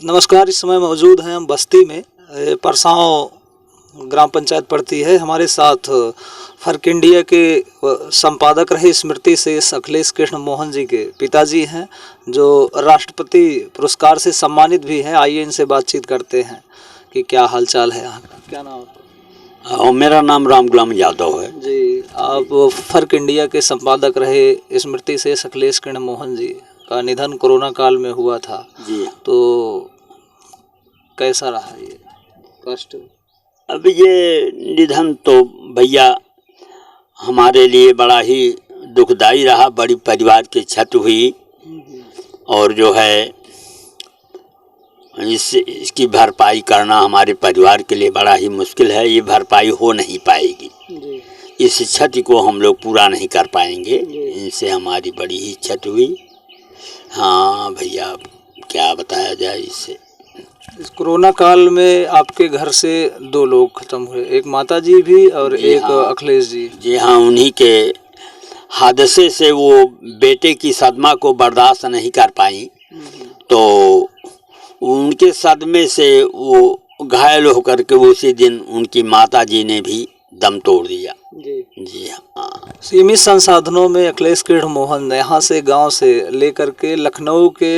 नमस्कार। इस समय मौजूद हैं हम बस्ती में। परसांव ग्राम पंचायत पड़ती है। हमारे साथ फर्क इंडिया के संपादक रहे स्मृति से अखिलेश कृष्ण मोहन जी के पिताजी हैं, जो राष्ट्रपति पुरस्कार से सम्मानित भी हैं। आइए इनसे बातचीत करते हैं कि क्या हालचाल है यहाँ का। क्या नाम है? मेरा नाम राम गुलाम यादव है जी। आप फर्क इंडिया के संपादक रहे। स्मृति से अखिलेश कृष्ण मोहन जी का निधन कोरोना काल में हुआ था जी। तो कैसा रहा ये कष्ट? अब ये निधन तो भैया हमारे लिए बड़ा ही दुखदाई रहा। बड़ी परिवार की क्षति हुई और जो है इसकी भरपाई करना हमारे परिवार के लिए बड़ा ही मुश्किल है। ये भरपाई हो नहीं पाएगी जी। इस क्षति को हम लोग पूरा नहीं कर पाएंगे। इनसे हमारी बड़ी ही क्षति हुई। हाँ भैया, क्या बताया जाए इससे। इस कोरोना काल में आपके घर से 2 लोग खत्म हुए, एक माता जी भी और एक अखिलेश जी। जी हाँ, उन्हीं के हादसे से वो बेटे की सदमा को बर्दाश्त नहीं कर पाई, तो उनके सदमे से वो घायल होकर के उसी दिन उनकी माता जी ने भी दम तोड़ दिया। जी हाँ। सीमित संसाधनों में अखिलेश कृष्ण मोहन यहाँ से गांव से लेकर के लखनऊ के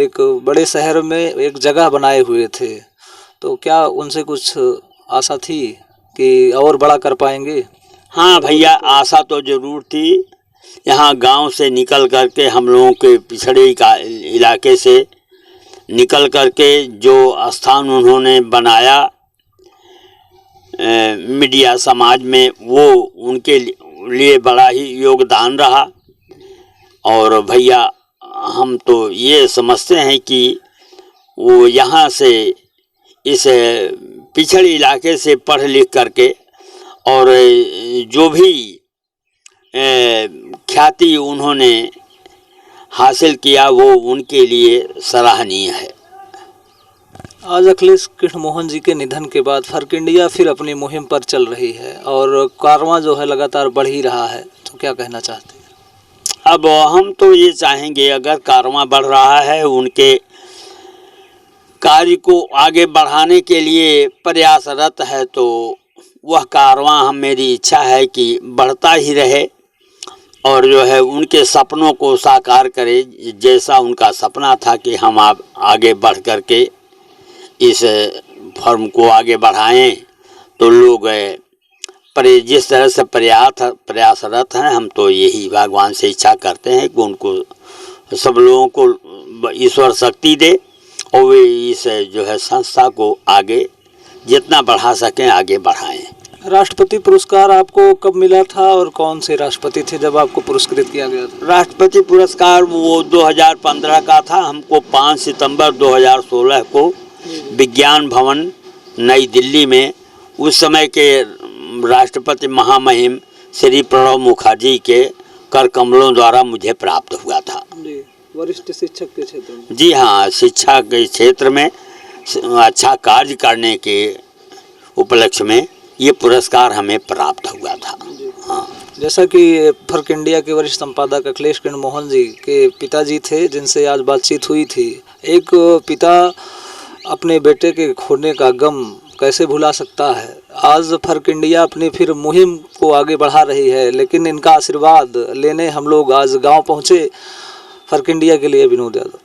एक बड़े शहर में एक जगह बनाए हुए थे, तो क्या उनसे कुछ आशा थी कि और बड़ा कर पाएंगे? हाँ भैया, आशा तो जरूर थी। यहाँ गांव से निकल करके हम लोगों के पिछड़े इलाके से निकल करके जो स्थान उन्होंने बनाया मीडिया समाज में, वो उनके लिए बड़ा ही योगदान रहा। और भैया हम तो ये समझते हैं कि वो यहाँ से इस पिछड़े इलाके से पढ़ लिख करके और जो भी ख्याति उन्होंने हासिल किया वो उनके लिए सराहनीय है। आज अखिलेश कृष्ण मोहन जी के निधन के बाद फर्क इंडिया फिर अपनी मुहिम पर चल रही है और कारवां जो है लगातार बढ़ ही रहा है, तो क्या कहना चाहते हैं? अब हम तो ये चाहेंगे, अगर कारवां बढ़ रहा है, उनके कार्य को आगे बढ़ाने के लिए प्रयासरत है, तो वह कारवां मेरी इच्छा है कि बढ़ता ही रहे और जो है उनके सपनों को साकार करे। जैसा उनका सपना था कि हम आप आगे बढ़ करके इस फर्म को आगे बढ़ाएं, तो लोग जिस तरह से प्रयासरत हैं, हम तो यही भगवान से इच्छा करते हैं कि उनको सब लोगों को ईश्वर शक्ति दे और वे इस जो है संस्था को आगे जितना बढ़ा सकें आगे बढ़ाएं। राष्ट्रपति पुरस्कार आपको कब मिला था और कौन से राष्ट्रपति थे जब आपको पुरस्कृत किया गया था? राष्ट्रपति पुरस्कार वो 2015 का था। हमको 5 सितंबर 2016 को विज्ञान भवन नई दिल्ली में उस समय के राष्ट्रपति महामहिम श्री प्रणब मुखर्जी के कर कमलों द्वारा मुझे प्राप्त हुआ था। वरिष्ठ शिक्षक के क्षेत्र में? जी हाँ, शिक्षा के क्षेत्र में अच्छा कार्य करने के उपलक्ष्य में ये पुरस्कार हमें प्राप्त हुआ था। हाँ। जैसा कि फर्क इंडिया के वरिष्ठ संपादक अखिलेश कृष्ण मोहन जी के पिताजी थे जिनसे आज बातचीत हुई थी, एक पिता अपने बेटे के खोने का गम कैसे भुला सकता है। आज फर्क इंडिया अपनी फिर मुहिम को आगे बढ़ा रही है, लेकिन इनका आशीर्वाद लेने हम लोग आज गांव पहुंचे। फर्क इंडिया के लिए विनोद यादव।